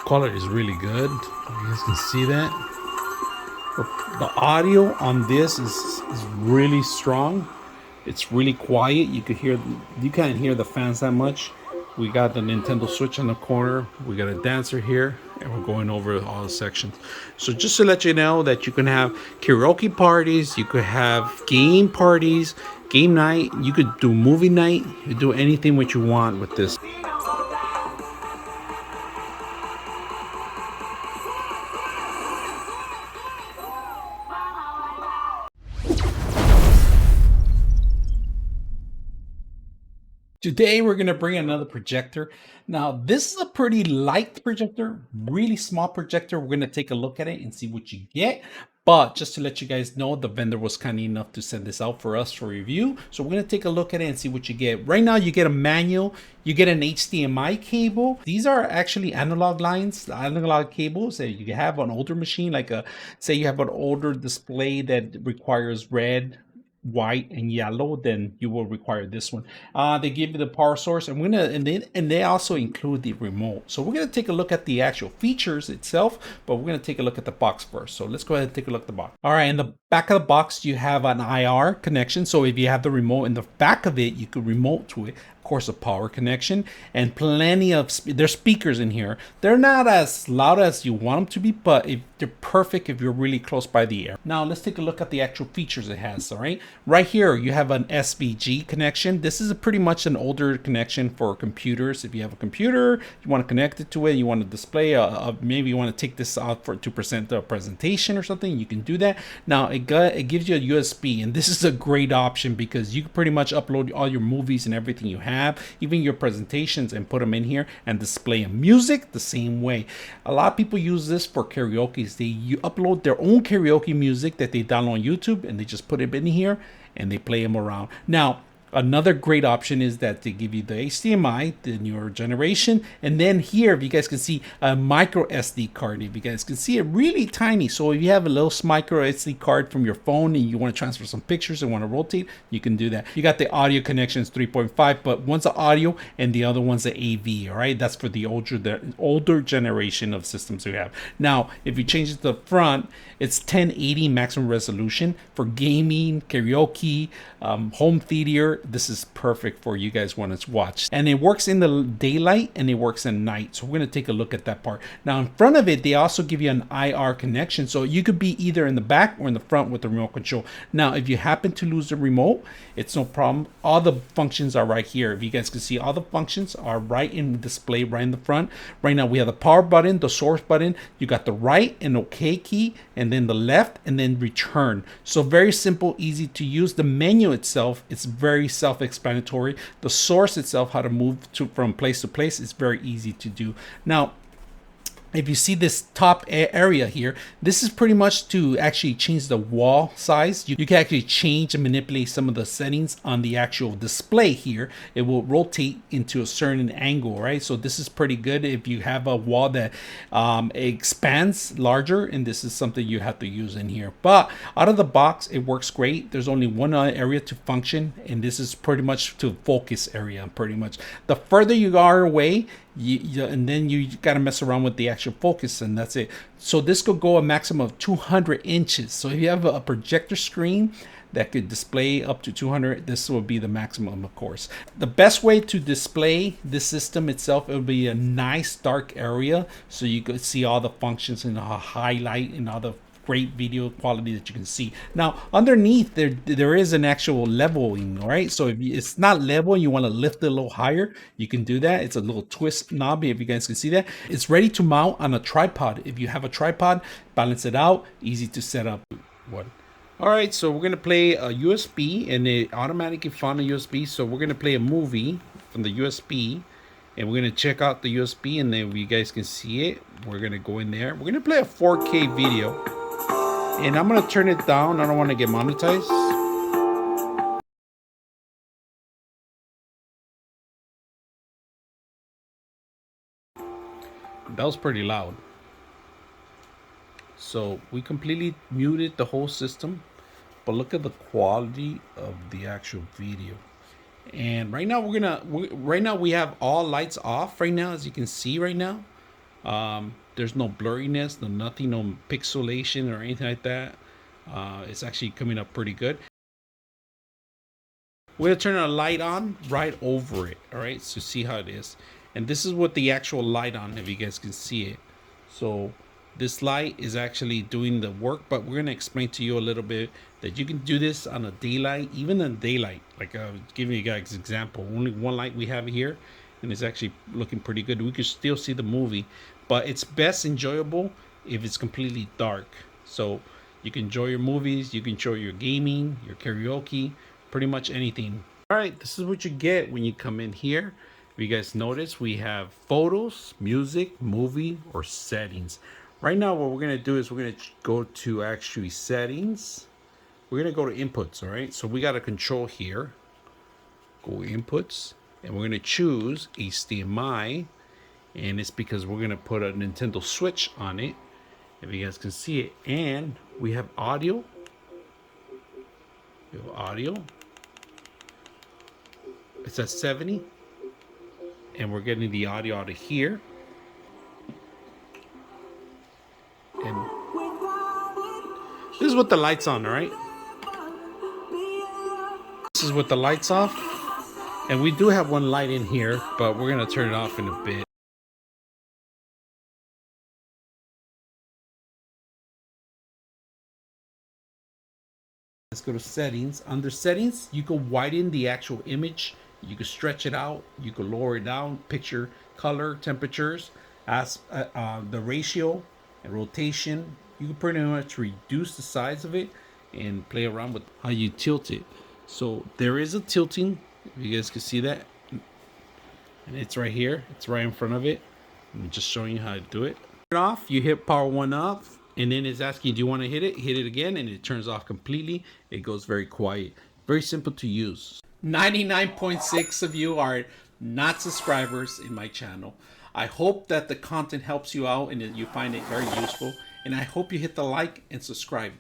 quality is really good. You guys can see that. The audio on this is really strong. It's really quiet. You can't hear the fans that much. We got the Nintendo Switch in the corner. We got a dancer here, and we're going over all the sections. So just to let you know that you can have karaoke parties, you could have game parties, game night. You could do movie night. You do anything what you want with this. Today we're going to bring another projector. Now this is a pretty light projector, really small projector. We're going to take a look at it and see what you get. But just to let you guys know, the vendor was kind enough to send this out for us for review. So we're going to take a look at it and see what you get. Right now you get a manual, you get an HDMI cable. These are actually analog lines, analog cables that you have on older machine, like say you have an older display that requires red, white and yellow, then you will require this one. They give you the power source, and they also include the remote. So we're gonna take a look at the actual features itself, but we're gonna take a look at the box first. So let's go ahead and take a look at the box. All right, in the back of the box you have an IR connection. So if you have the remote in the back of it, you could remote to it. Of course, a power connection and plenty of there's speakers in here. They're not as loud as you want them to be, but they're perfect if you're really close by the air. Now let's take a look at the actual features it has. All right here you have an SVG connection. This is pretty much an older connection for computers. If you have a computer, you want to connect it to it, you want to display maybe you want to take this out to present a presentation or something, you can do that. Now it gives you a USB, and this is a great option because you can pretty much upload all your movies and everything you have, even your presentations, and put them in here and display them. Music the same way. A lot of people use this for karaoke. They upload their own karaoke music that they download on YouTube, and they just put it in here and they play them around. Now another great option is that they give you the HDMI, the newer generation, and then here, if you guys can see, a micro SD card. If you guys can see it, really tiny. So if you have a little micro SD card from your phone and you want to transfer some pictures and want to rotate, you can do that. You got the audio connections 3.5, but one's the audio and the other one's the AV. All right, that's for the older generation of systems we have. Now, if you change it to the front, it's 1080 maximum resolution for gaming, karaoke, home theater. This is perfect for you guys want to watch, and it works in the daylight and it works at night. So we're going to take a look at that part. Now in front of it, they also give you an IR connection, so you could be either in the back or in the front with the remote control. Now if you happen to lose the remote, it's no problem. All the functions are right here. If you guys can see, all the functions are right in the display, right in the front. Right now we have the power button, the source button, you got the right and OK key, and then the left, and then return. So very simple, easy to use. The menu itself, it's very self-explanatory. The source itself, how to move from place to place, is very easy to do. Now if you see this top area here, this is pretty much to actually change the wall size. You can actually change and manipulate some of the settings on the actual display here. It will rotate into a certain angle, right? So this is pretty good if you have a wall that expands larger, and this is something you have to use in here. But out of the box, it works great. There's only one area to function, and this is pretty much to focus area. Pretty much the further you are away, and then you got to mess around with the actual focus, and that's it. So this could go a maximum of 200 inches. So if you have a projector screen that could display up to 200, this will be the maximum, of course. The best way to display this system itself, it would be a nice dark area so you could see all the functions and highlight and all the great video quality that you can see. Now underneath there is an actual leveling, all right? So if it's not level and you want to lift it a little higher, you can do that. It's a little twist knob, if you guys can see that. It's ready to mount on a tripod. If you have a tripod, balance it out, easy to set up. What? All right, so we're gonna play a USB, and it automatically found a USB. So we're gonna play a movie from the USB, and we're gonna check out the USB, and then you guys can see it. We're gonna go in there. We're gonna play a 4K video, and I'm gonna turn it down. I don't want to get monetized. That was pretty loud. So we completely muted the whole system, but look at the quality of the actual video. And right now right now we have all lights off right now, as you can see right now. There's no blurriness, no nothing, no pixelation or anything like that. It's actually coming up pretty good. We're gonna turn a light on right over it, all right, so see how it is. And this is what the actual light on, if you guys can see it. So this light is actually doing the work, but we're gonna explain to you a little bit that you can do this on a daylight, even in daylight. Like giving you guys an example, only one light we have here, and it's actually looking pretty good. We can still see the movie, but it's best enjoyable if it's completely dark. So you can enjoy your movies, you can enjoy your gaming, your karaoke, pretty much anything. All right, this is what you get when you come in here. If you guys notice, we have photos, music, movie, or settings. Right now, what we're gonna do is we're gonna go to actually settings. We're gonna go to inputs, all right? So we got a control here. Go inputs, and we're gonna choose HDMI, and it's because we're gonna put a Nintendo Switch on it, if you guys can see it. And we have audio. We have audio. It's at 70, and we're getting the audio out of here. And this is with the lights on, all right? This is with the lights off, and we do have one light in here, but we're gonna turn it off in a bit. Let's go to settings. Under settings, you can widen the actual image. You can stretch it out. You can lower it down. Picture, color, temperatures, as the ratio and rotation. You can pretty much reduce the size of it and play around with how you tilt it. So there is a tilting. If you guys can see that, and it's right here. It's right in front of it. I'm just showing you how to do it. Turn it off. You hit power one off. And then it's asking, do you want to hit it again, and it turns off completely. It goes very quiet, very simple to use. 99.6 of you are not subscribers in my channel. I hope that the content helps you out and that you find it very useful, and I hope you hit the like and subscribe.